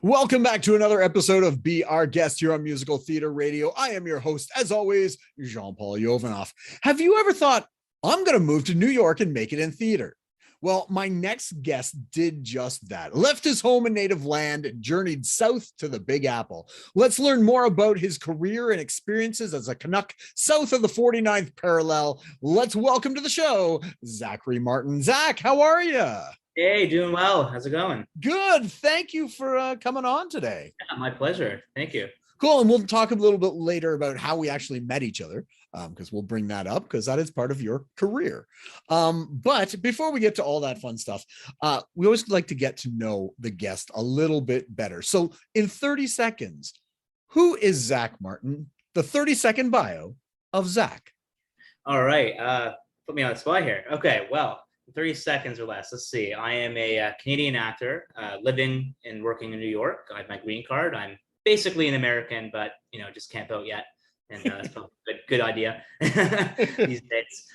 Welcome back to another episode of Be Our Guest here on Musical Theater Radio. I am your host, as always, Jean-Paul Jovanoff. Have you ever thought, I'm going to move to New York and make it in theater? Well, my next guest did just that. Left his home and native land and journeyed south to the Big Apple. Let's learn more about his career and experiences as a Canuck south of the 49th parallel. Let's welcome to the show, Zachary Martin. Zach, how are you? Hey, doing well. How's it going? Good. Thank you for coming on today. Yeah, my pleasure. Thank you. Cool. And we'll talk a little bit later about how we actually met each other, because we'll bring that up because that is part of your career. But before we get to all that fun stuff, we always like to get to know the guest a little bit better. So in 30 seconds, who is Zach Martin? The 30-second bio of Zach. All right. Put me on the spot here. Okay. Well, 30 seconds or less. Let's see. I am a Canadian actor living and working in New York. I have my green card. I'm basically an American, but just can't vote yet. And that's probably a good idea these days.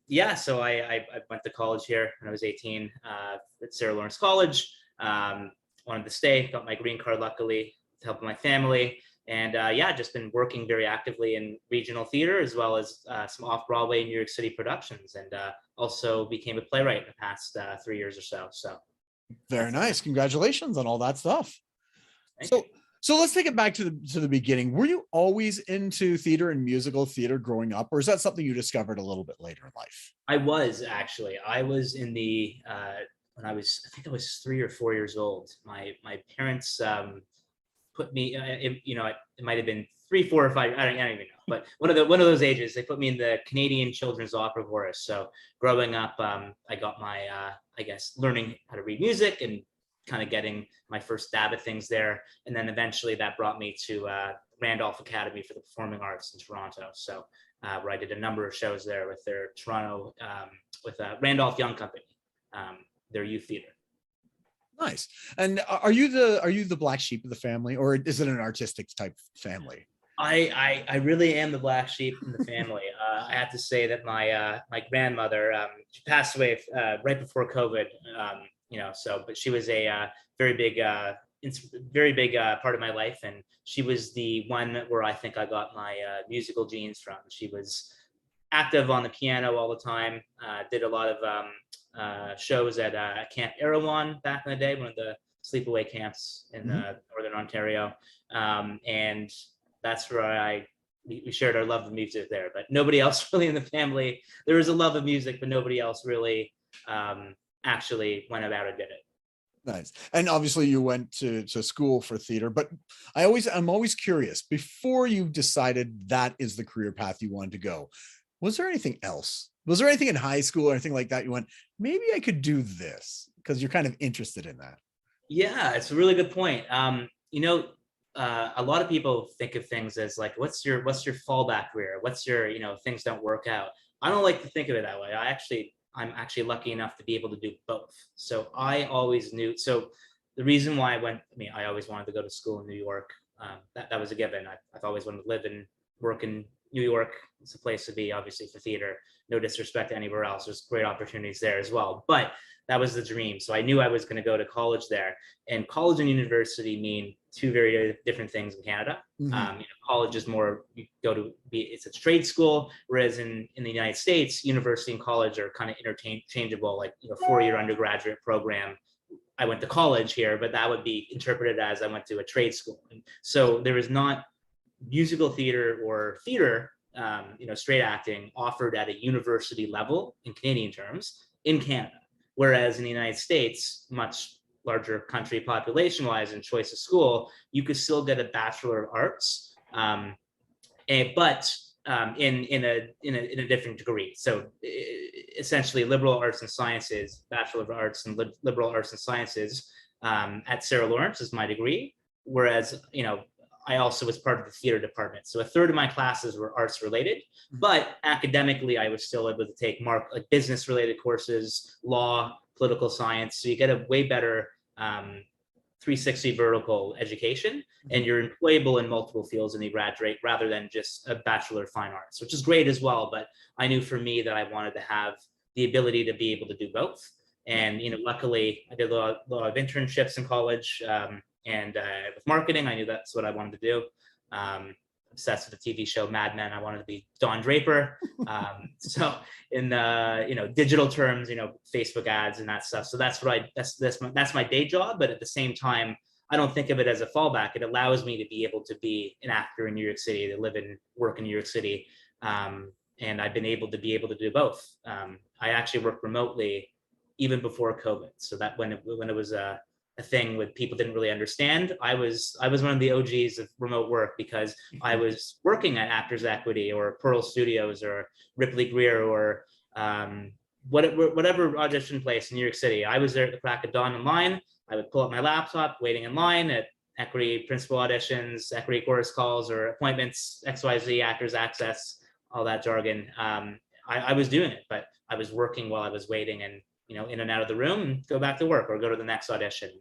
Yeah, so I went to college here when I was 18 at Sarah Lawrence College. Wanted to stay, got my green card luckily to help my family. And yeah, just been working very actively in regional theater as well as some off-Broadway New York City productions, and also became a playwright in the past 3 years or so. So very nice. Congratulations on all that stuff. Thank you. So let's take it back to the beginning. Were you always into theater and musical theater growing up, or is that something you discovered a little bit later in life? I was actually. I was in the when I think I was 3 or 4 years old. My parents put me, it might have been 3, 4, or 5. I don't even know, but one of those ages. They put me in the Canadian Children's Opera Chorus. So growing up, I got my, learning how to read music and kind of getting my first stab at things there. And then eventually that brought me to Randolph Academy for the Performing Arts in Toronto. So where I did a number of shows there with their Toronto, with Randolph Young Company, their youth theater. Nice. And are you the black sheep of the family, or is it an artistic type family? I really am the black sheep in the family. I have to say that my grandmother, she passed away right before COVID. But she was a very big part of my life, and she was the one where I think I got my musical genes from. She was active on the piano all the time. Did a lot of shows at Camp Erewhon back in the day, one of the sleepaway camps in Northern Ontario, and that's where we shared our love of music there. But nobody else really in the family. There was a love of music, but nobody else really actually went about and did it. Nice. And obviously you went to school for theater, but I'm always curious, before you decided that is the career path you wanted to go, was there anything else? Was there anything in high school or anything like that you went, maybe I could do this, because you're kind of interested in that? Yeah, it's a really good point. A lot of people think of things as like, what's your fallback career? What's your, things don't work out. I don't like to think of it that way. I'm actually lucky enough to be able to do both. So I always knew. So the reason why I always wanted to go to school in New York. That was a given. I've always wanted to live and work in New York. It's a place to be, obviously, for theater. No disrespect to anywhere else. There's great opportunities there as well. But that was the dream. So I knew I was going to go to college there. And college and university mean two very different things in Canada. College is more, it's a trade school, whereas in the United States, university and college are kind of interchangeable, like 4-year undergraduate program. I went to college here, but that would be interpreted as I went to a trade school. And so there is not musical theater or theater, straight acting offered at a university level in Canadian terms in Canada. Whereas in the United States, much larger country population-wise and choice of school, you could still get a Bachelor of Arts, but in a different degree. So essentially, liberal arts and sciences, Bachelor of Arts and liberal arts and sciences at Sarah Lawrence is my degree. Whereas I also was part of the theater department. So a third of my classes were arts related, but academically, I was still able to take business related courses, law, political science. So you get a way better 360 vertical education, and you're employable in multiple fields when you graduate rather than just a Bachelor of Fine Arts, which is great as well. But I knew for me that I wanted to have the ability to be able to do both. And, luckily I did a lot of internships in college, and with marketing, I knew that's what I wanted to do. Obsessed with the TV show Mad Men. I wanted to be Don Draper. So in digital terms, Facebook ads and that stuff. So that's my day job. But at the same time, I don't think of it as a fallback. It allows me to be able to be an actor in New York City, to live and work in New York City. And I've been able to do both. I actually worked remotely even before COVID. So that when it was a thing with people didn't really understand, I was one of the OGs of remote work, because I was working at Actors Equity or Pearl Studios or Ripley Greer or whatever audition place in New York City. I was there at the crack of dawn in line. I would pull up my laptop, waiting in line at Equity principal auditions, Equity chorus calls or appointments, XYZ, Actors Access, all that jargon. I was doing it, but I was working while I was waiting, and in and out of the room, and go back to work or go to the next audition.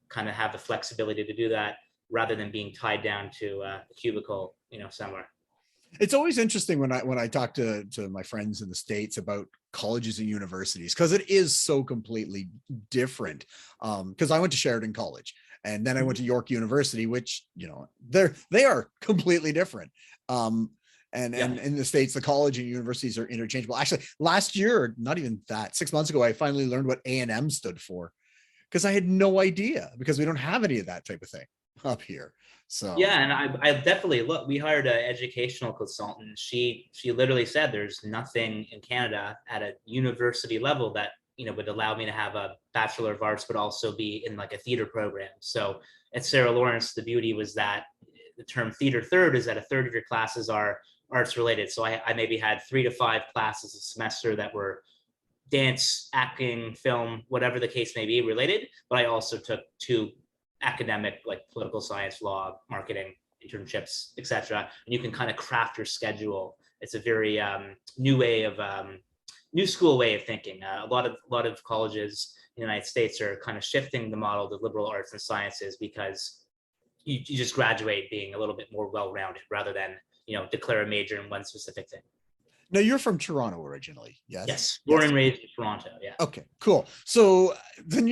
Kind of have the flexibility to do that rather than being tied down to a cubicle, somewhere. It's always interesting when I talk to my friends in the States about colleges and universities, because it is so completely different. Because I went to Sheridan College, and then I went to York University, which they are completely different. And in the States, the college and universities are interchangeable. Actually, last year, not even that, 6 months ago, I finally learned what A&M stood for, because I had no idea, because we don't have any of that type of thing up here. So yeah, and I definitely look. We hired an educational consultant. She literally said there's nothing in Canada at a university level that would allow me to have a Bachelor of Arts, but also be in like a theater program. So at Sarah Lawrence, the beauty was that the term theater third is that a third of your classes are arts related. So I maybe had 3 to 5 classes a semester that were dance, acting, film, whatever the case may be, related. But I also took 2 academic, like political science, law, marketing, internships, etc. And you can kind of craft your schedule. It's a very new school way of thinking. A lot of colleges in the United States are kind of shifting the model to liberal arts and sciences, because you just graduate being a little bit more well-rounded rather than declare a major in one specific thing. Now, you're from Toronto originally, yes? Yes, born and raised in Toronto, yeah. Okay, cool. So then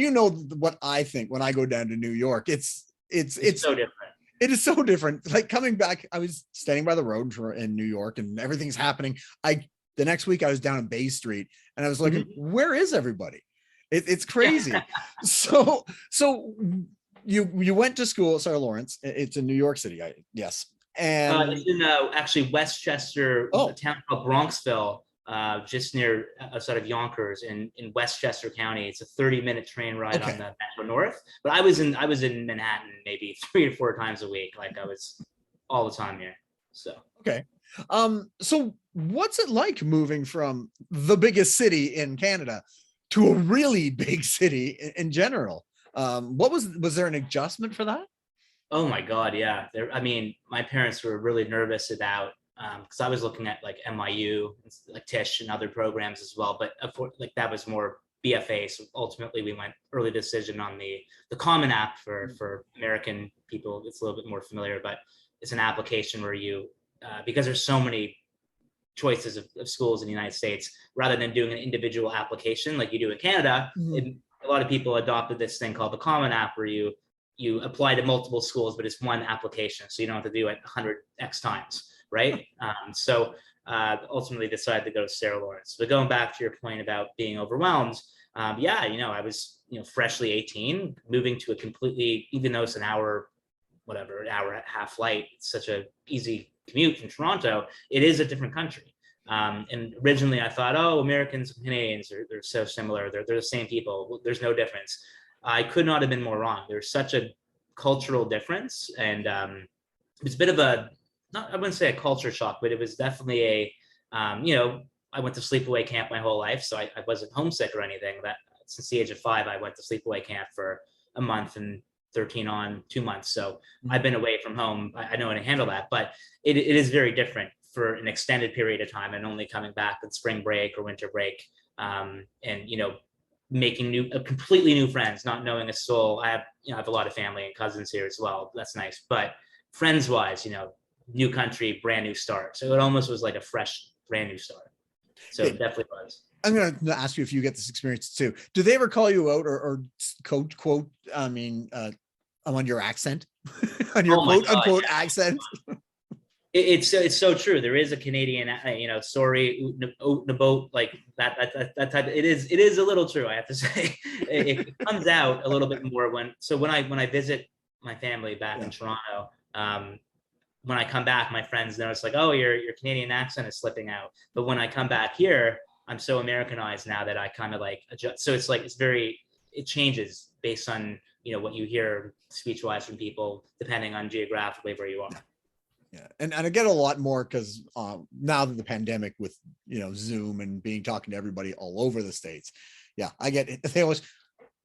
what I think when I go down to New York, it's so different. It is so different. Like coming back, I was standing by the road in New York, and everything's happening. The next week I was down in Bay Street, and I was looking, where is everybody? It's crazy. So you went to school at Sarah Lawrence. It's in New York City, yes. And it's in actually Westchester, a town called Bronxville, just near outside of Yonkers in Westchester County. It's a 30-minute train ride on the Metro North. But I was in Manhattan maybe 3 to 4 times a week. Like I was all the time here. So okay. So what's it like moving from the biggest city in Canada to a really big city in general? Was there an adjustment for that? Oh my God, yeah. My parents were really nervous about, because I was looking at like NYU, like Tisch and other programs as well, but like that was more BFA. So ultimately we went early decision on the Common App for American people. It's a little bit more familiar, but it's an application where you, because there's so many choices of schools in the United States, rather than doing an individual application like you do in Canada, a lot of people adopted this thing called the Common App, where you apply to multiple schools, but it's one application. So you don't have to do it 100x times, right? So ultimately decided to go to Sarah Lawrence. But going back to your point about being overwhelmed, I was, freshly 18, moving to a completely, even though it's an hour and a half flight, it's such a easy commute from Toronto, it is a different country. And originally I thought, Americans and Canadians, they're so similar. They're the same people. There's no difference. I could not have been more wrong. There's such a cultural difference, and it's a bit of I wouldn't say a culture shock, but it was definitely I went to sleepaway camp my whole life, so I wasn't homesick or anything. That since the age of 5, I went to sleepaway camp for a month and 13 on 2 months. So I've been away from home. I know how to handle that, but it is very different for an extended period of time and only coming back on spring break or winter break, and making completely new friends, not knowing a soul. I have a lot of family and cousins here as well. That's nice. But friends wise, new country, brand new start. So it almost was like a fresh, brand new start. So it definitely was. I'm going to ask you if you get this experience too. Do they ever call you out or quote, I mean, on your accent, on your Oh my quote God, unquote yeah. accent? It's so true. There is a Canadian, sorry, out in the boat, like that type. It is a little true. I have to say, it comes out a little bit more when I visit my family back in Toronto. When I come back, my friends notice like, oh, your Canadian accent is slipping out. But when I come back here, I'm so Americanized now that I kind of like adjust. So it's like it changes based on what you hear speech wise from people, depending on geographically where you are. Yeah. And I get a lot more because now that the pandemic with, Zoom and talking to everybody all over the States. Yeah, I get it. They always,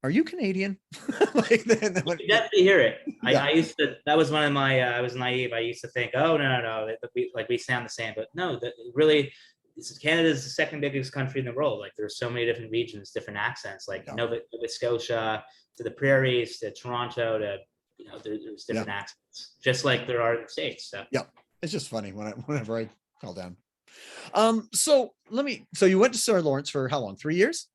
are you Canadian? Like, you definitely hear it. Yeah. I used to, that was one of my, I was naive. I used to think, oh, no. We sound the same, but no, that really, Canada is the second biggest country in the world. Like there's so many different regions, different accents, like Nova Scotia to the prairies, to Toronto, to, there's different accents, just like there are in the States. So. Yeah. It's just funny whenever I call down. So you went to Sarah Lawrence for how long? 3 years?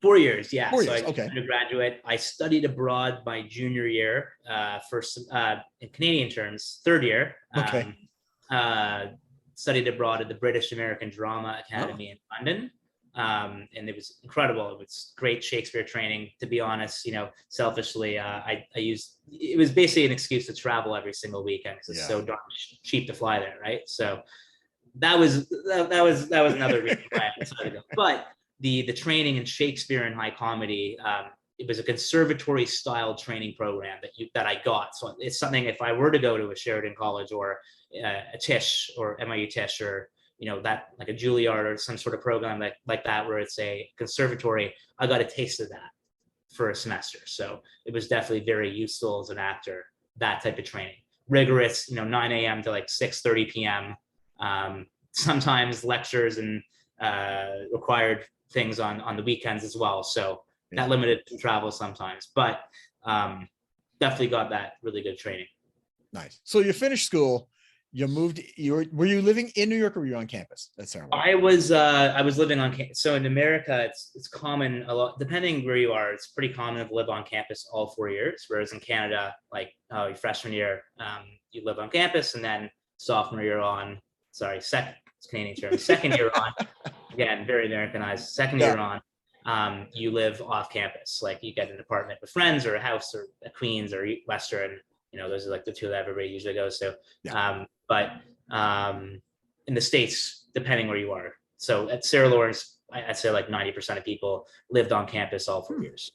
4 years, yeah. 4 years, so I okay. Undergraduate. I studied abroad my junior year, in Canadian terms, third year. Okay. Studied abroad at the British American Drama Academy in London. And it was incredible. It was great Shakespeare training. To be honest, selfishly, I used, it was basically an excuse to travel every single weekend because it's so darn cheap to fly there, right? So that was another reason why I decided to go. But the training in Shakespeare and high comedy, it was a conservatory style training program that I got. So it's something, if I were to go to a Sheridan College or a Tisch or NYU Tisch or that like a Juilliard or some sort of program like that where it's a conservatory, I got a taste of that for a semester. So it was definitely very useful as an actor, that type of training. Rigorous, 9 a.m. to like 6:30 p.m. Sometimes lectures and required things on the weekends as well. So that limited travel sometimes, but definitely got that really good training. Nice. So you finished school, you moved, were you living in New York or were you on campus? That's I was living on campus. So in America, it's common a lot, depending where you are, it's pretty common to live on campus all 4 years. Whereas in Canada, like your freshman year, you live on campus, and then sophomore year on, second, it's Canadian term, second year on, again, very Americanized, second year on, you live off campus. Like you get an apartment with friends or a house or a Queens or Western, those are like the two that everybody usually goes to. But in the States, depending where you are. So at Sarah Lawrence, I'd say like 90% of people lived on campus all 4 years.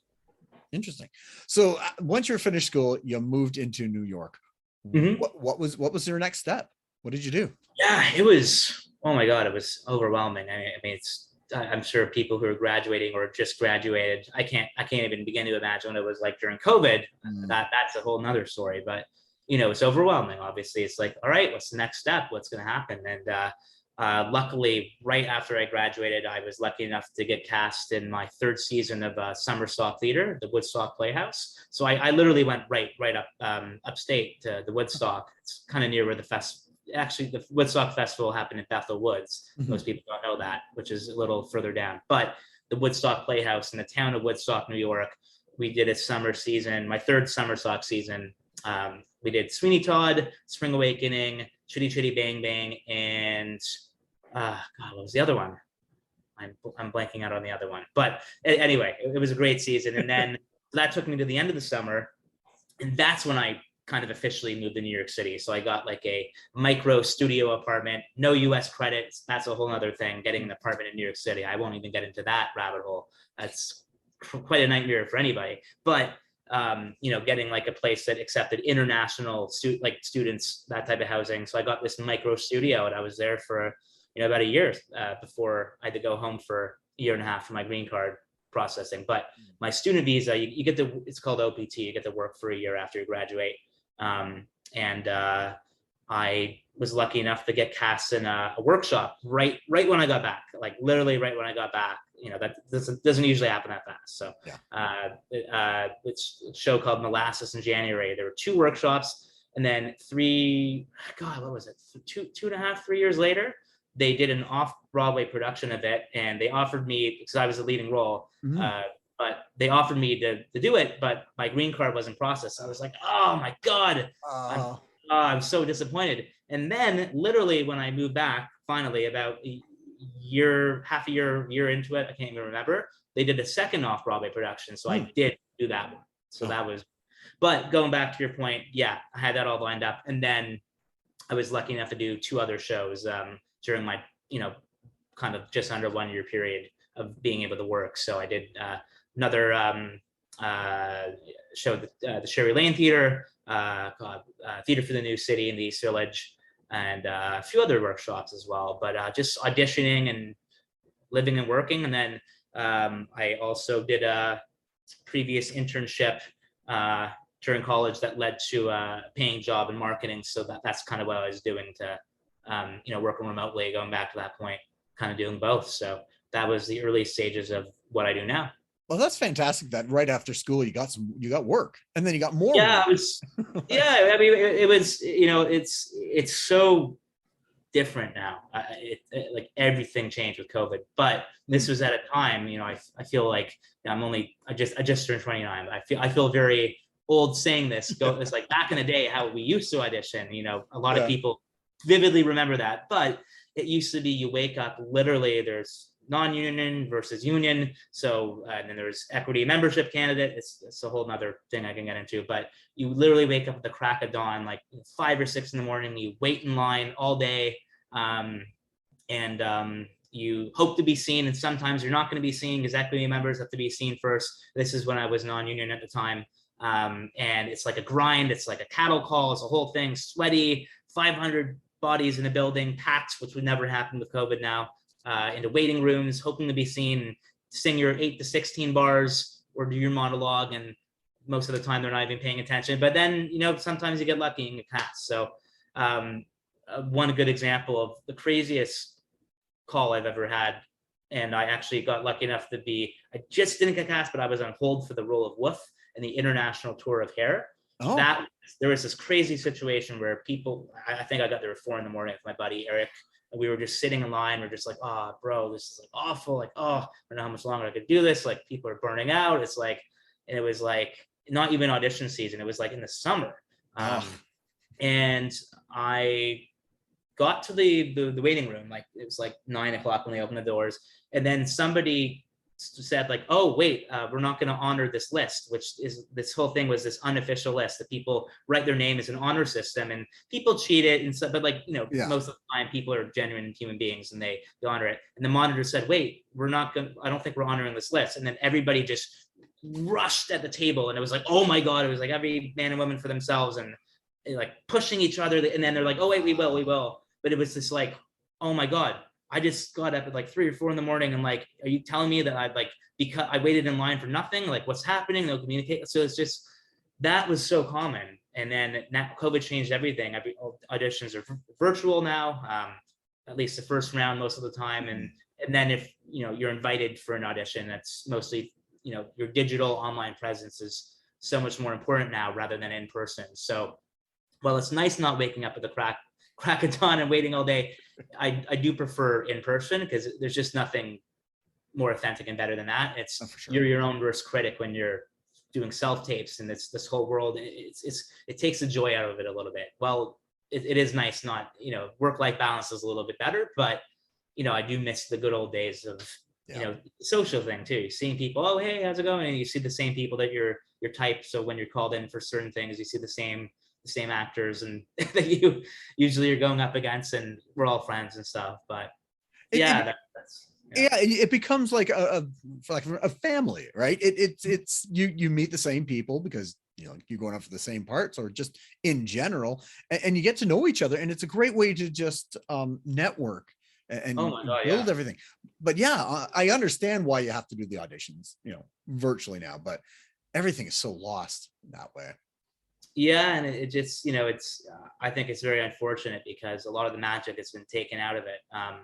Interesting. So once you're finished school, you moved into New York. Mm-hmm. What was your next step? What did you do? Yeah, it was, oh my God, it was overwhelming. I mean, I'm sure people who are graduating or just graduated, I can't even begin to imagine what it was like during COVID. That's a whole nother story, but it's overwhelming. Obviously, it's like, all right, what's the next step? What's going to happen? And luckily, right after I graduated, I was lucky enough to get cast in my third season of Summer Stock Theater, the Woodstock Playhouse. So I literally went right up upstate to the Woodstock. It's kind of near where the Woodstock Festival happened in Bethel Woods. Mm-hmm. Most people don't know that, which is a little further down. But the Woodstock Playhouse in the town of Woodstock, New York, we did a summer season, my third Summer Stock season. We did Sweeney Todd, Spring Awakening, Chitty Chitty Bang Bang, and God, what was the other one? I'm blanking out on the other one. But anyway, it was a great season. And then that took me to the end of the summer. And that's when I kind of officially moved to New York City. So I got like a micro studio apartment, no US credits. That's a whole other thing, getting an apartment in New York City. I won't even get into that rabbit hole. That's quite a nightmare for anybody. But getting like a place that accepted international students, that type of housing. So I got this micro studio, and I was there for about a year before I had to go home for a year and a half for my green card processing. But my student visa, you get to, it's called OPT, you get to work for a year after you graduate. I was lucky enough to get cast in a workshop right when I got back, like literally right when I got back. That doesn't usually happen that fast. So it's a show called Molasses in January. There were 2 workshops, and then 3 years later, they did an Broadway production of it, and they offered me, because I was the leading role, Mhm. but they offered me to do it, but my green card wasn't processed. I was like, oh my God, I'm Uh, I'm so disappointed. And then literally when I moved back, finally about a year, half a year into it, I can't even remember, they did a second off-Broadway production. So I did do that one. So Oh. that was, but going back to your point, yeah, I had that all lined up. And then I was lucky enough to do two other shows during my, kind of just under 1 year period of being able to work. So I did another show, the Sherry Lane Theater, called Theater for the New City in the East Village, and a few other workshops as well. But just auditioning and living and working. And then I also did a previous internship during college that led to a paying job in marketing. So that's kind of what I was doing to, working remotely, going back to that point, kind of doing both. So that was the early stages of what I do now. Well, that's fantastic that right after school you got work, and then you got more Yeah, work. it was, yeah, I mean, it was, it's so different now. Like everything changed with COVID, but this was at a time, I feel like I just turned 29. I feel very old saying this. It's like back in the day how we used to audition. A lot of people vividly remember that, but it used to be you wake up literally. There's non-union versus union. So and then there's equity membership candidate. It's a whole nother thing I can get into, but you literally wake up at the crack of dawn, like 5 or 6 in the morning. You wait in line all day. And you hope to be seen, and sometimes you're not going to be seen because equity members have to be seen first. This is when I was non-union at the time, and it's like a grind. It's like a cattle call. It's a whole thing, sweaty, 500 bodies in a building, packed, which would never happen with COVID now, into waiting rooms, hoping to be seen, sing your 8 to 16 bars or do your monologue, and most of the time they're not even paying attention. But then, sometimes you get lucky and get cast. So one good example of the craziest call I've ever had, and I actually got lucky enough I just didn't get cast, but I was on hold for the role of Wolf in the international tour of Hair. Oh. There was this crazy situation where people, I think I got there at 4 a.m. with my buddy Eric, and we were just sitting in line. We're just like, oh, bro, this is like awful. Like, oh, I don't know how much longer I could do this. Like, people are burning out. It's like, and it was like not even audition season. It was like in the summer, and I got to the waiting room, like it was like 9 o'clock when they opened the doors, and then somebody said like, oh wait, we're not going to honor this list, which is, this whole thing was this unofficial list that people write their name as an honor system, and people cheat it and stuff, but like most of the time people are genuine human beings and they honor it. And the monitor said, wait, I don't think we're honoring this list. And then everybody just rushed at the table, and it was like, oh my God, it was like every man and woman for themselves, and like pushing each other, and then they're like, oh wait, we will. But it was this like, oh my God, I just got up at like 3 or 4 in the morning, and like, are you telling me that because I waited in line for nothing? Like, what's happening? They'll communicate. So it's just, that was so common. And then now COVID changed everything. Auditions are virtual now, at least the first round most of the time. And then if you're invited for an audition, that's mostly your digital online presence is so much more important now rather than in person. So while it's nice not waking up at the crack of dawn and waiting all day, I do prefer in person, because there's just nothing more authentic and better than that. It's You're your own worst critic when you're doing self tapes, and it's this whole world. It takes the joy out of it a little bit. Well, it is nice, not work-life balance is a little bit better, but I do miss the good old days of social thing too. Seeing people, oh hey, how's it going? And you see the same people that your type. So when you're called in for certain things, you see the same actors and that you usually are going up against, and we're all friends and stuff. But it becomes like a family, right? It's you meet the same people because you're going up for the same parts, or just in general, and you get to know each other, and it's a great way to just network and build everything. But I understand why you have to do the auditions virtually now, but everything is so lost that way. Yeah, and it just it's I think it's very unfortunate, because a lot of the magic has been taken out of it. I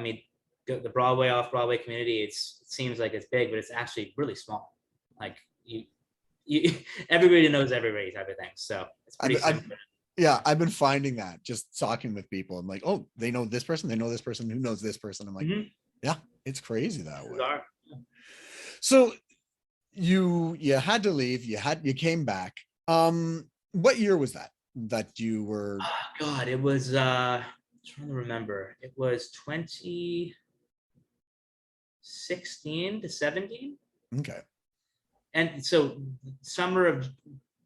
mean, the Broadway, off-Broadway community, it seems like it's big, but it's actually really small. Like you everybody knows everybody type of thing. So it's pretty simple. Yeah, I've been finding that just talking with people. I'm like, oh, they know this person, they know this person who knows this person. I'm like, yeah, it's crazy that way. Bizarre. So you had to leave, you came back. What year was that you were? Oh, God, it was trying to remember. It was 2016 to 17. Okay. And so summer of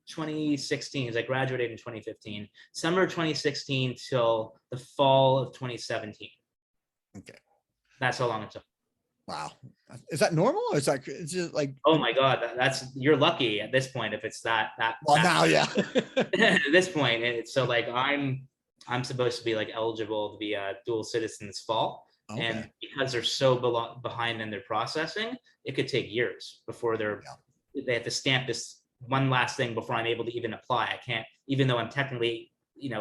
2016, as I graduated in 2015, summer of 2016 till the fall of 2017. Okay. That's how long it took. Wow. Is that normal? Or is just like, Oh my God, that's you're lucky at this point if it's that well, that now, yeah. at this point. It's so like I'm supposed to be like eligible to be a dual citizen this fall. Okay. And because they're so behind in their processing, it could take years before they have to stamp this one last thing before I'm able to even apply. I can't, even though I'm technically,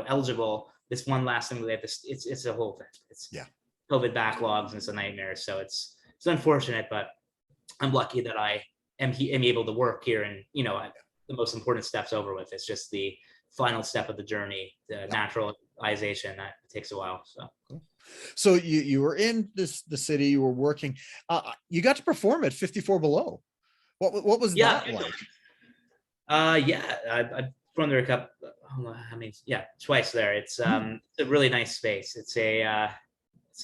eligible, this one last thing they have to, it's a whole thing. It's COVID backlogs and it's a nightmare. So it's unfortunate, but I'm lucky that I am able to work here, and the most important step's over with. It's just the final step of the journey, the naturalization, that takes a while. So you were in the city, you were working, you got to perform at 54 Below. What was that like? I've performed there a couple, twice there. It's a really nice space. It's a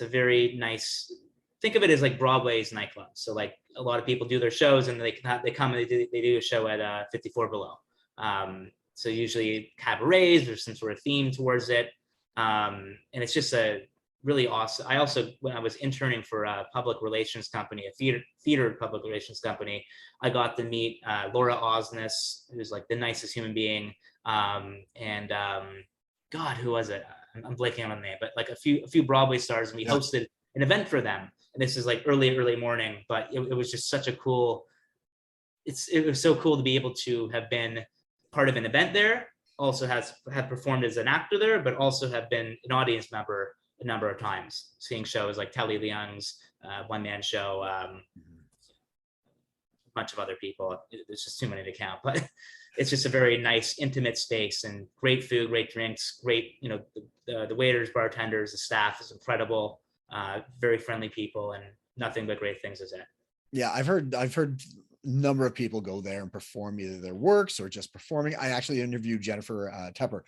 very nice, think of it as like Broadway's nightclub. So like a lot of people do their shows and they come and they do a show at 54 Below. So usually cabarets, there's some sort of theme towards it. And it's just a really awesome. I also, when I was interning for a public relations company, a theater public relations company, I got to meet Laura Osnes, who's like the nicest human being. God, who was it? I'm blanking on the name, but like a few Broadway stars, and we hosted an event for them. And this is like early morning, but it was just such a cool. It was so cool to be able to have been part of an event there. Also have performed as an actor there, but also have been an audience member a number of times, seeing shows like Telly Leung's one man show, a bunch of other people. There's just too many to count, but it's just a very nice, intimate space, and great food, great drinks, great, the waiters, bartenders, the staff is incredible, very friendly people, and nothing but great things to say. Yeah, I've heard a number of people go there and perform either their works or just performing. I actually interviewed Jennifer Tepper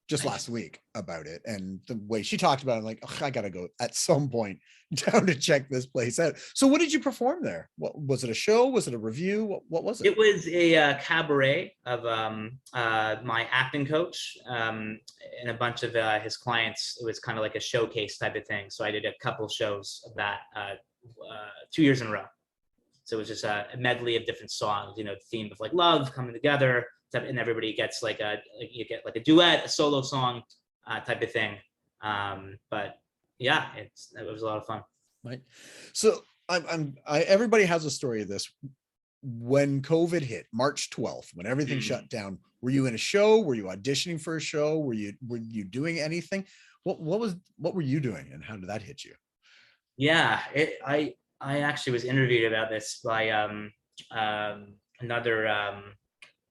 just last week about it, and the way she talked about it, I'm like, oh, I gotta go at some point down to check this place out. So what did you perform there? What was it, a show? Was it a review? What was it? It was a cabaret of my acting coach and a bunch of his clients. It was kind of like a showcase type of thing. So I did a couple shows of that 2 years in a row. So it was just a medley of different songs, the theme of like love coming together, and everybody gets you get like a duet, a solo song type of thing. But yeah, it was a lot of fun. Right. So everybody has a story of this. When COVID hit, March 12th, when everything shut down, were you in a show? Were you auditioning for a show? Were you doing anything? What were you doing, and how did that hit you? Yeah, I actually was interviewed about this by another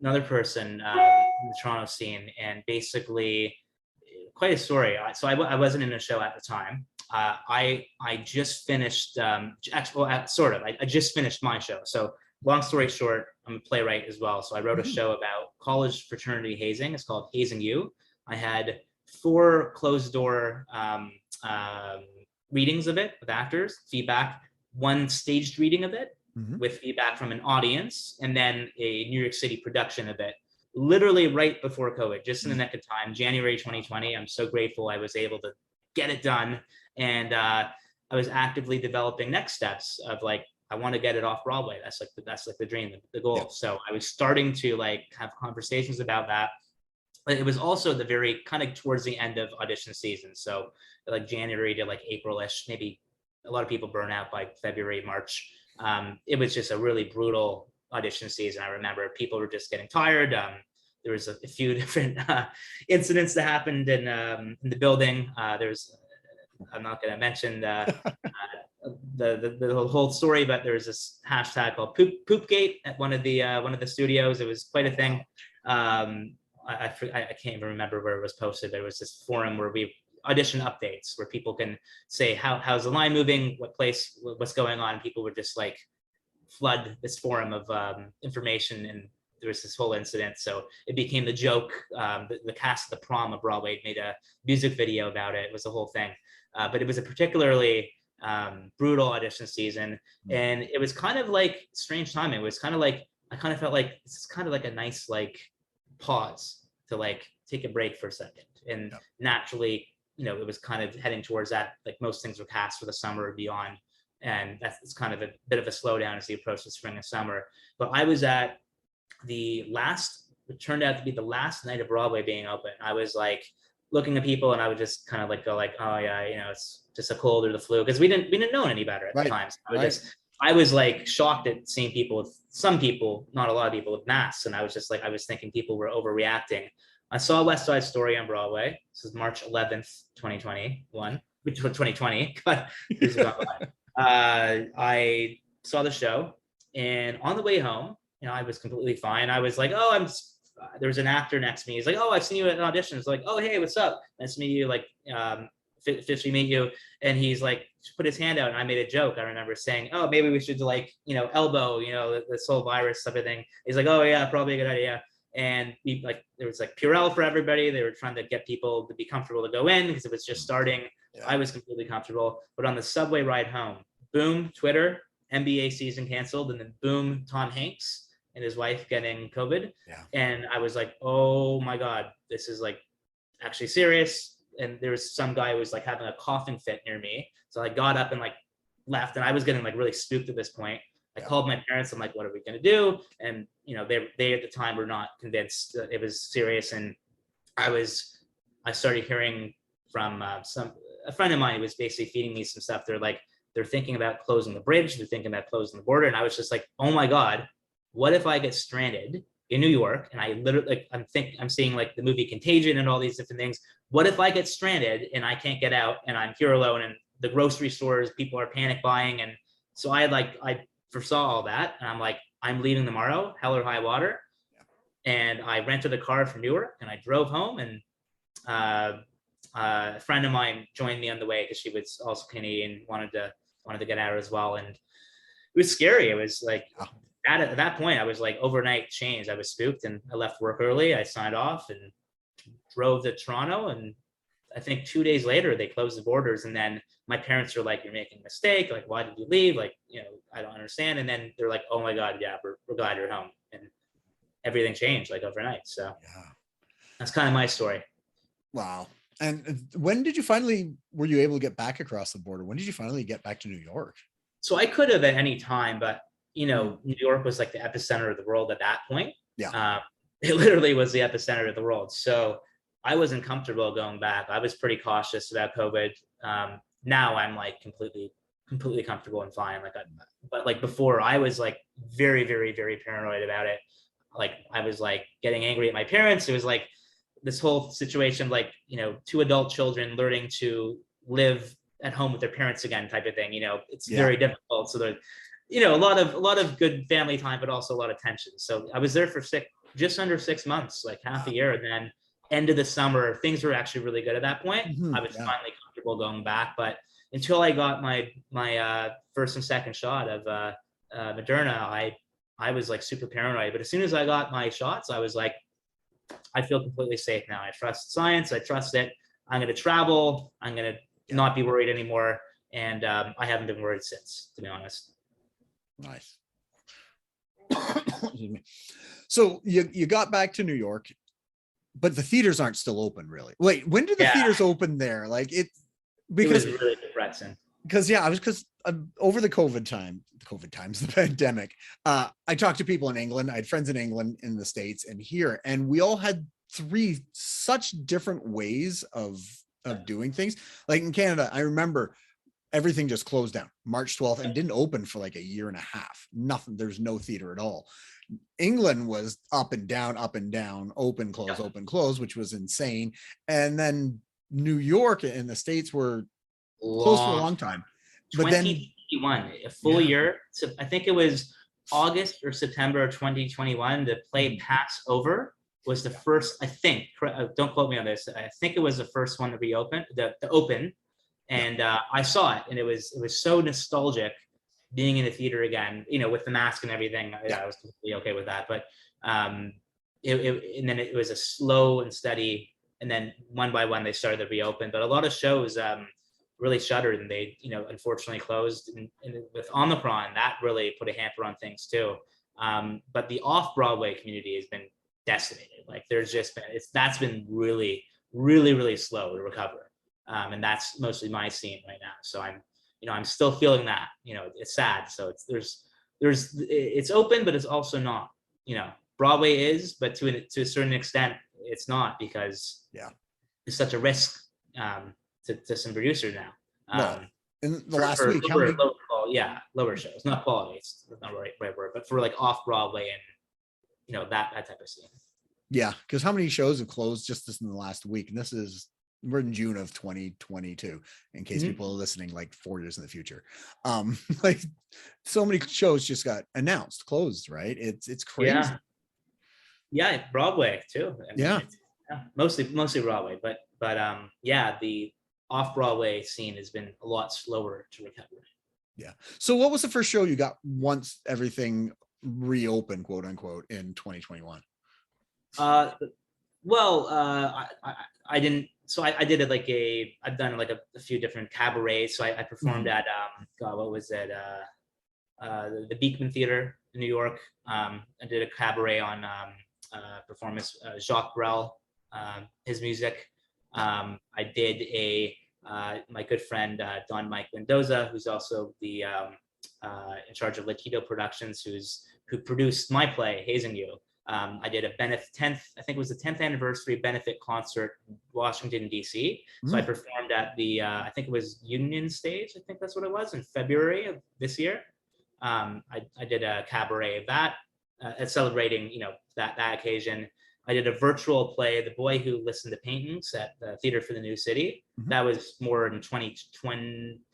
person in the Toronto scene, and basically quite a story. So I wasn't in a show at the time. I just finished, sort of. I just finished my show. So long story short, I'm a playwright as well. So I wrote a show about college fraternity hazing. It's called Hazing You. I had 4 closed door readings of it with actors, feedback, 1 staged reading of it with feedback from an audience, and then a New York City production of it, literally right before COVID, just in the nick of time, January 2020. I'm so grateful I was able to get it done. And I was actively developing next steps of like, I want to get it off Broadway. That's like the dream, the goal. Yeah. So I was starting to like have conversations about that. But it was also the very kind of towards the end of audition season. So like January to like April-ish, maybe a lot of people burn out by February, March. It was just a really brutal audition season. I remember people were just getting tired. There was a few different incidents that happened in the building. I'm not going to mention the whole story, but there was this hashtag called Poopgate at one of the studios. It was quite a thing. I can't even remember where it was posted. There was this forum where we audition updates where people can say how's the line moving, what's going on. People would just like flood this forum of information, and there was this whole incident. So it became the joke. The cast of The Prom of Broadway made a music video about it. It was the whole thing. But it was a particularly brutal audition season, and it was kind of like strange timing. It was kind of like, I kind of felt like this is kind of like a nice like pause to like take a break for a second. And naturally, it was kind of heading towards that, like most things were cast for the summer or beyond. And that's kind of a bit of a slowdown as we approach the spring and summer. But I was at it turned out to be the last night of Broadway being open. I was like looking at people, and I would just kind of like go like, oh yeah, it's just a cold or the flu, because we didn't know any better at the time. So I was like shocked at seeing some people, not a lot of people, with masks, and I was just like, I was thinking people were overreacting. I saw West Side Story on Broadway. This is March 11th, 2020. But I saw the show, and on the way home, I was completely fine. I was like, there was an actor next to me. He's like, oh, I've seen you at an audition. It's like, oh, hey, what's up? Nice to meet you. Like, officially meet you. And he's like, put his hand out, and I made a joke. I remember saying, oh, maybe we should like, elbow, this whole virus type of thing. He's like, oh yeah, probably a good idea. And there was like Purell for everybody. They were trying to get people to be comfortable to go in because it was just starting. Yeah. I was completely comfortable. But on the subway ride home, boom, Twitter, NBA season canceled, and then boom, Tom Hanks and his wife getting COVID. Yeah. And I was like, oh my God, this is like actually serious. And there was some guy who was like having a coughing fit near me. So I got up and like left, and I was getting like really spooked at this point. I called my parents. I'm like, what are we going to do? And, they at the time were not convinced that it was serious. And I started hearing from a friend of mine who was basically feeding me some stuff. They're thinking about closing the bridge. They're thinking about closing the border. And I was just like, oh my God, what if I get stranded in New York? And I literally, I'm seeing like the movie Contagion and all these different things. What if I get stranded and I can't get out, and I'm here alone, and the grocery stores, people are panic buying. And so I foresaw all that. And I'm like, I'm leaving tomorrow, hell or high water. And I rented a car from Newark, and I drove home, and a friend of mine joined me on the way because she was also Canadian, wanted to get out as well. And it was scary. It was like, at that point, I was like overnight changed. I was spooked, and I left work early. I signed off and drove to Toronto. And I think 2 days later, they closed the borders. And then my parents are like, you're making a mistake. Like, why did you leave? Like, I don't understand. And then they're like, oh my God, yeah, we're glad you're home. And everything changed like overnight. So that's kind of my story. Wow. And when were you able to get back across the border? When did you finally get back to New York? So I could have at any time, but New York was like the epicenter of the world at that point. Yeah. It literally was the epicenter of the world. So I wasn't comfortable going back. I was pretty cautious about COVID. Now I'm like completely comfortable and fine. But like before, I was like very, very, very paranoid about it. Like I was like getting angry at my parents. It was like this whole situation, like, two adult children learning to live at home with their parents again type of thing. It's very difficult. So there's, a lot of good family time, but also a lot of tension. So I was there for just under 6 months, like half a year. And then end of the summer, things were actually really good at that point. I was finally comfortable going back. But until I got my first and second shot of Moderna, I was like super paranoid. But as soon as I got my shots, I was like, I feel completely safe now. I trust science. I trust it. I'm going to travel. I'm going to not be worried anymore. And I haven't been worried since, to be honest. Nice. So you got back to New York, but the theaters aren't still open, really. Wait, when did the theaters open there? Like because it was really depressing. Because over the COVID times, the pandemic, I talked to people in England. I had friends in England, in the States, and here, and we all had three such different ways of doing things. Like in Canada, I remember everything just closed down March 12th and didn't open for like a year and a half. Nothing. There's no theater at all. England was up and down, open, close, which was insane. And then New York and the States were closed for a long time. But 2021, a full year. So I think it was August or September of 2021 to play Pass Over. was the first, I think, don't quote me on this, I think it was the first one to reopen, the open. And I saw it, and it was so nostalgic being in the theater again, with the mask and everything. I was completely okay with that. But and then it was a slow and steady, and then one by one they started to reopen. But a lot of shows really shuttered, and they, unfortunately closed. And with Omicron, that really put a hamper on things too. But the off-Broadway community has been decimated. Like there's just been, that's been really, really, really slow to recover. And that's mostly my scene right now. So I'm still feeling that, it's sad. So it's open, but it's also not, Broadway is, but to a certain extent, it's not, because it's such a risk to some producers now. Well, in the last week, lower shows, not quality. It's not the right word, but for like off Broadway and that type of scene. Yeah, because how many shows have closed just this in the last week? And we're in June of 2022, in case people are listening like 4 years in the future. Like so many shows just got announced, closed, right? It's crazy. Yeah, Broadway too. I mean, mostly Broadway, but the off-Broadway scene has been a lot slower to recover. Yeah. So what was the first show you got once everything reopened, quote unquote, in 2021? I didn't. So I did it I've done like a few different cabarets. So I performed at what was it? The Beekman Theater in New York. I did a cabaret on performance, Jacques Brel, his music. I did my good friend Don Mike Mendoza, who's also the in charge of Latino Productions, who produced my play Hazing You. I did a 10th, I think it was the 10th anniversary benefit concert in Washington, D.C. So I performed at the, I think it was Union Stage, I think that's what it was, in February of this year. I did a cabaret of that, celebrating, that occasion. I did a virtual play, The Boy Who Listened to Paintings, at the Theater for the New City. That was more in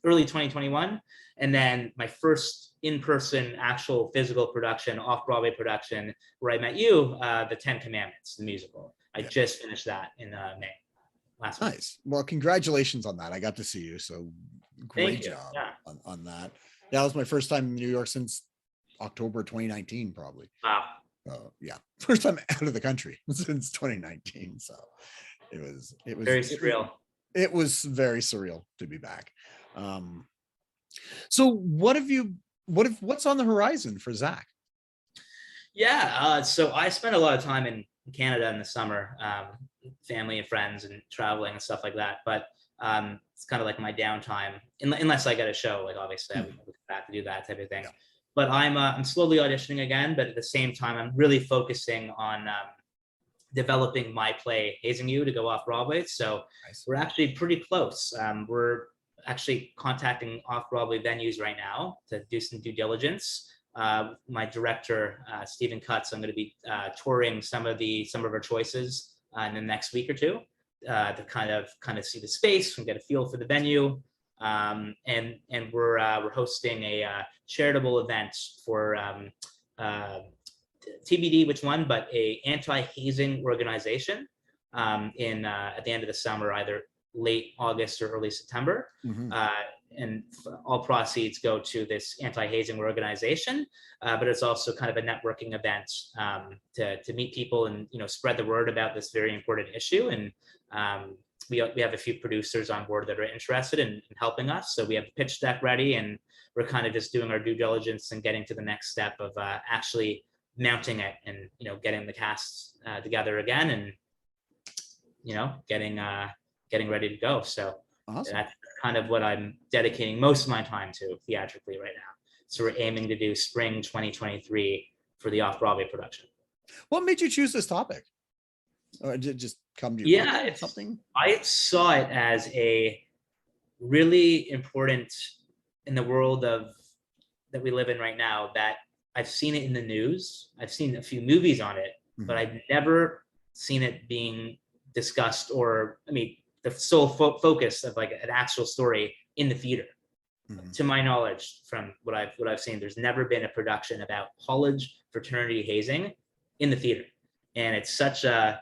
early 2021. And then my first in-person, actual physical production, off-Broadway production, where I met you, The Ten Commandments, the musical. I just finished that in May last week. Nice. Well, congratulations on that. I got to see you. So great job on that. Yeah, that was my first time in New York since October 2019, probably. Wow. First time out of the country since 2019. So it was very surreal. It was very surreal to be back. So what's on the horizon for Zach? So I spent a lot of time in Canada in the summer, family and friends and traveling and stuff like that. But it's kind of like my downtime, unless I get a show, like obviously I would come back to do that type of thing. But I'm slowly auditioning again, but at the same time, I'm really focusing on developing my play Hazing You to go off Broadway. So we're actually pretty close. We're actually contacting off Broadway venues right now to do some due diligence. My director, Stephen Cutts, I'm going to be touring some of our choices in the next week or two to kind of see the space and get a feel for the venue. And we're hosting a charitable event for TBD which one, but a anti-hazing organization at the end of the summer, either late August or early September. And all proceeds go to this anti-hazing organization, but it's also kind of a networking event to meet people and spread the word about this very important issue. And we have a few producers on board that are interested in helping us. So we have the pitch deck ready, and we're kind of just doing our due diligence and getting to the next step of actually mounting it and getting the cast together again and getting ready to go. So awesome. That's kind of what I'm dedicating most of my time to theatrically right now. So we're aiming to do spring 2023 for the off-Broadway production. What made you choose this topic? Or did it just come to you? It's something. I saw it as a really important in the world that we live in right now, that I've seen it in the news. I've seen a few movies on it, but I've never seen it being discussed, or the sole focus of like an actual story in the theater. To my knowledge, from what I've seen, there's never been a production about college fraternity hazing in the theater. and it's such a,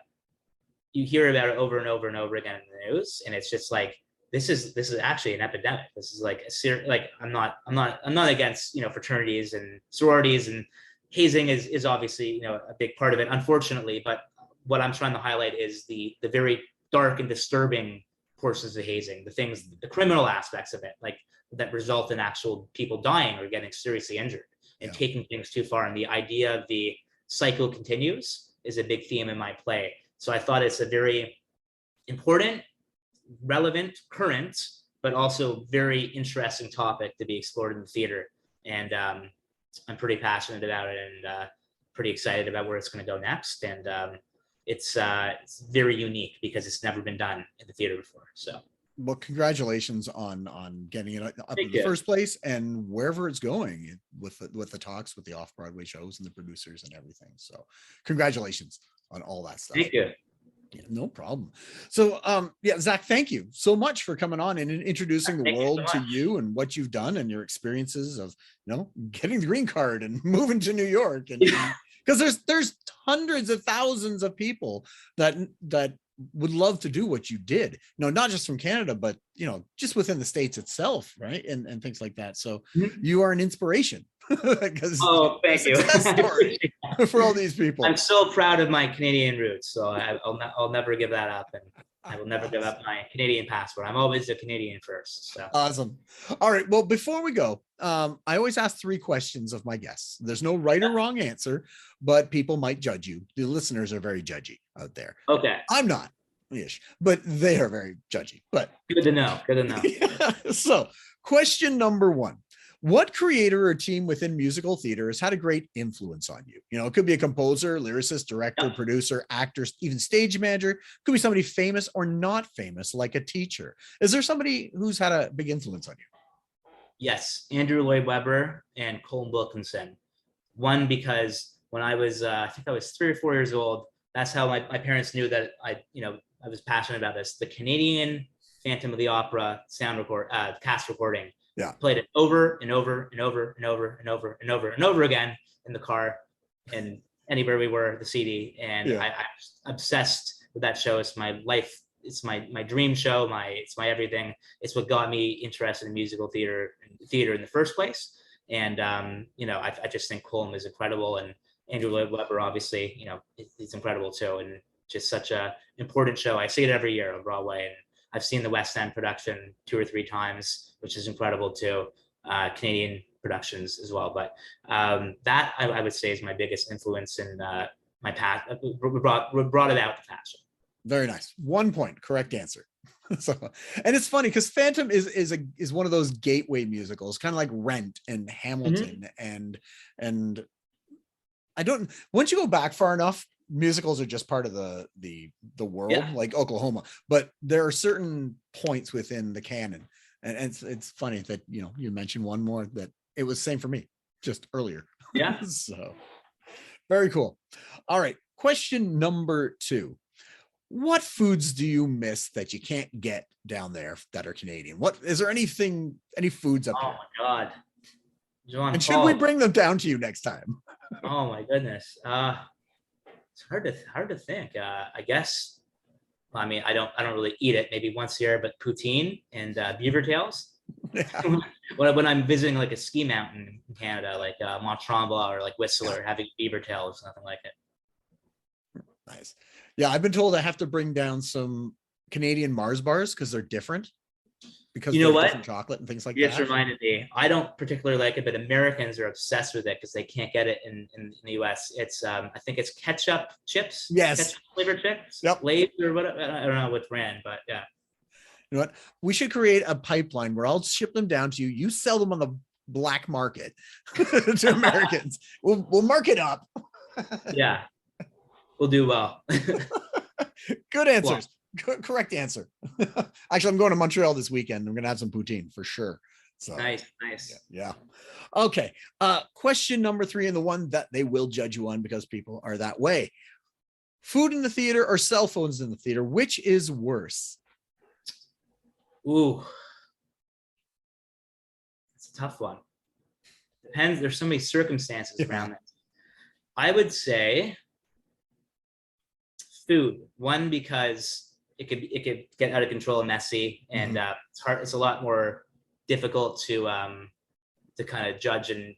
you hear about it over and over and over again in the news, and it's just like, this is actually an epidemic. This is like a serious, like, I'm not against, fraternities and sororities, and hazing is obviously, a big part of it, unfortunately. But what I'm trying to highlight is the very dark and disturbing portions of hazing, the criminal aspects of it, like that result in actual people dying or getting seriously injured, and taking things too far. And the idea of the cycle continues is a big theme in my play. So I thought it's a very important, relevant, current, but also very interesting topic to be explored in the theater. And I'm pretty passionate about it, and pretty excited about where it's going to go next. And it's very unique because it's never been done in the theater before. So, well, congratulations on getting it up in Thank the you. first place, and wherever it's going with the talks with the off-Broadway shows and the producers and everything. So congratulations on all that stuff. Thank you. Yeah, no problem. So yeah, Zach, thank you so much for coming on and introducing the Thank you world so to much. you and what you've done and your experiences of, getting the green card and moving to New York. And because there's hundreds of thousands of people that would love to do what you did, not just from Canada, but just within the States itself, right? And things like that. So you are an inspiration because Oh, thank you. success story for all these people. I'm so proud of my Canadian roots, so I'll never give that up, and I will never give up my Canadian passport. I'm always a Canadian first. So Awesome. All right. Well, before we go, I always ask 3 questions of my guests. There's no right or wrong answer, but people might judge you. The listeners are very judgy out there. Okay. I'm not, ish, but they are very judgy. But Good to know. Good to know. So, question number 1. What creator or team within musical theater has had a great influence on you? It could be a composer, lyricist, director, producer, actor, even stage manager. It could be somebody famous or not famous, like a teacher. Is there somebody who's had a big influence on you? Yes, Andrew Lloyd Webber and Colin Wilkinson. One, because when I was, I think I was 3 or 4 years old, that's how my parents knew that I was passionate about this. The Canadian Phantom of the Opera cast recording. Yeah. Played it over and over and over and over and over and over and over again in the car and anywhere we were, the CD. And I'm obsessed with that show. It's my life. It's my dream show. It's my everything. It's what got me interested in musical theater in the first place. And I just think Colm is incredible, and Andrew Lloyd Webber, obviously, he's incredible too, and just such a important show. I see it every year on Broadway, and I've seen the West End production 2 or 3 times, which is incredible too. Canadian productions as well, but that I would say is my biggest influence in my path. Brought it out the passion. Very nice. 1 point, correct answer. So, and it's funny because Phantom is one of those gateway musicals, kind of like Rent and Hamilton, and I don't. Once you go back far enough, musicals are just part of the world, like Oklahoma. But there are certain points within the canon, and it's funny that you mentioned one more that it was same for me just earlier. Yeah. So very cool. All right, question number 2. What foods do you miss that you can't get down there that are Canadian? What is there any foods up here? Oh my God. And should we bring them down to you next time? Oh my goodness. It's hard to think. I guess. I mean, I don't really eat it. Maybe once a year, but poutine and beaver tails. Yeah. When I'm visiting like a ski mountain in Canada, like Mont Tremblant or like Whistler, having beaver tails, nothing like it. Nice. Yeah, I've been told I have to bring down some Canadian Mars bars because they're different. Because you know what? Different chocolate and things like that. You just reminded me. I don't particularly like it, but Americans are obsessed with it because they can't get it in the US. It's I think it's ketchup chips. Yes. Ketchup flavored chips. Yep. Lay's or whatever. I don't know what brand, but yeah. You know what? We should create a pipeline where I'll ship them down to you. You sell them on the black market to Americans. We'll mark it up. Yeah. We'll do well. Good answers. Correct answer. Actually, I'm going to Montreal this weekend. I'm going to have some poutine for sure. So nice. Yeah. Okay. Question number 3, and the one that they will judge you on because people are that way. Food in the theater or cell phones in the theater, which is worse? Ooh. It's a tough one. Depends. There's so many circumstances around it. I would say food. One, because it could get out of control and messy, and it's hard. It's a lot more difficult to kind of judge and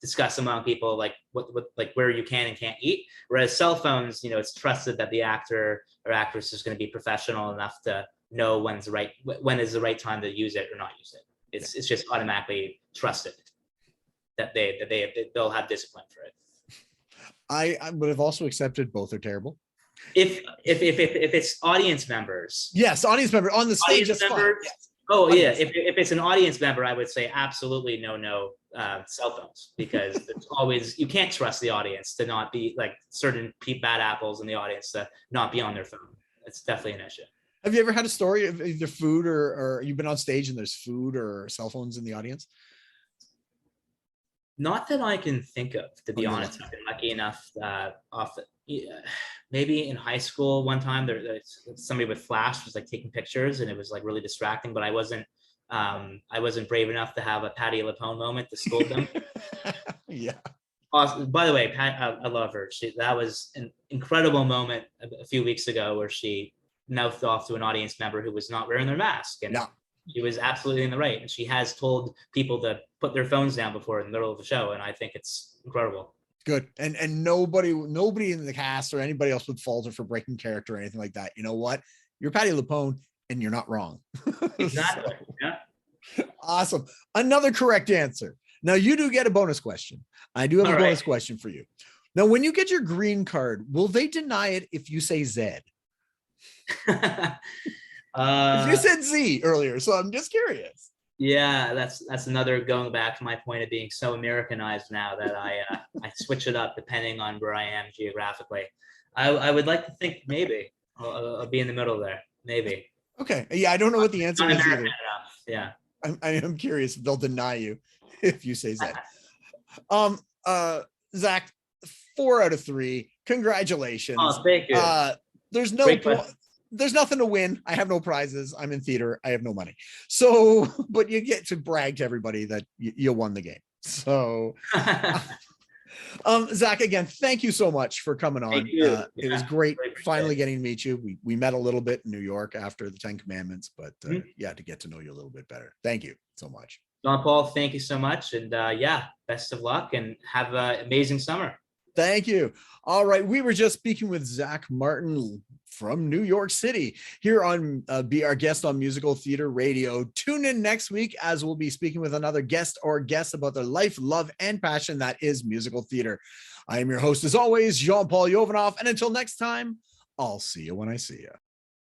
discuss among people like what like where you can and can't eat. Whereas cell phones, it's trusted that the actor or actress is going to be professional enough to know when is the right time to use it or not use it. It's just automatically trusted that they'll have discipline for it. I would have also accepted both are terrible. If it's audience members. Yes, audience member on the stage. Yes. Oh yeah, if it's an audience member, I would say absolutely no cell phones, because there's always, you can't trust the audience to not be like certain bad apples in the audience to not be on their phone. It's definitely an issue. Have you ever had a story of either food or you've been on stage and there's food or cell phones in the audience? Not that I can think of, to be honest. I've been lucky enough maybe in high school one time there's somebody with flash was like taking pictures and it was like really distracting, but I wasn't brave enough to have a Patti LuPone moment to scold them. Yeah. Awesome. By the way, Pat, I love her. That was an incredible moment a few weeks ago where she mouthed off to an audience member who was not wearing their mask, and she was absolutely in the right. And she has told people to put their phones down before in the middle of the show, and I think it's incredible. Good. And nobody in the cast or anybody else would fault her for breaking character or anything like that. You know what? You're Patti LuPone and you're not wrong. Exactly. So, yeah. Awesome. Another correct answer. Now you do get a bonus question. I do have a bonus question for you. Now, when you get your green card, will they deny it if you say Z? You said Z earlier, so I'm just curious. Yeah, that's another, going back to my point of being so Americanized now that I switch it up depending on where I am geographically. I would like to think maybe I'll be in the middle there, maybe. Okay. Yeah, I don't know what the answer is either. Yeah. I am curious if they'll deny you if you say Z. Zach, 4 out of 3. Congratulations. Oh, thank you. There's nothing to win. I have no prizes. I'm in theater. I have no money. So, but you get to brag to everybody that you won the game. So, Zach, again, thank you so much for coming on. It was great finally getting to meet you. We met a little bit in New York after the 10 Commandments, but yeah, to get to know you a little bit better. Thank you so much. Jean-Paul, thank you so much. And yeah, best of luck and have an amazing summer. Thank you. All right. We were just speaking with Zach Martin from New York City here on Be Our Guest on Musical Theater Radio. Tune in next week as we'll be speaking with another guest or guest about their life, love, and passion that is musical theater. I am your host, as always, Jean-Paul Jovanov. And until next time, I'll see you when I see you.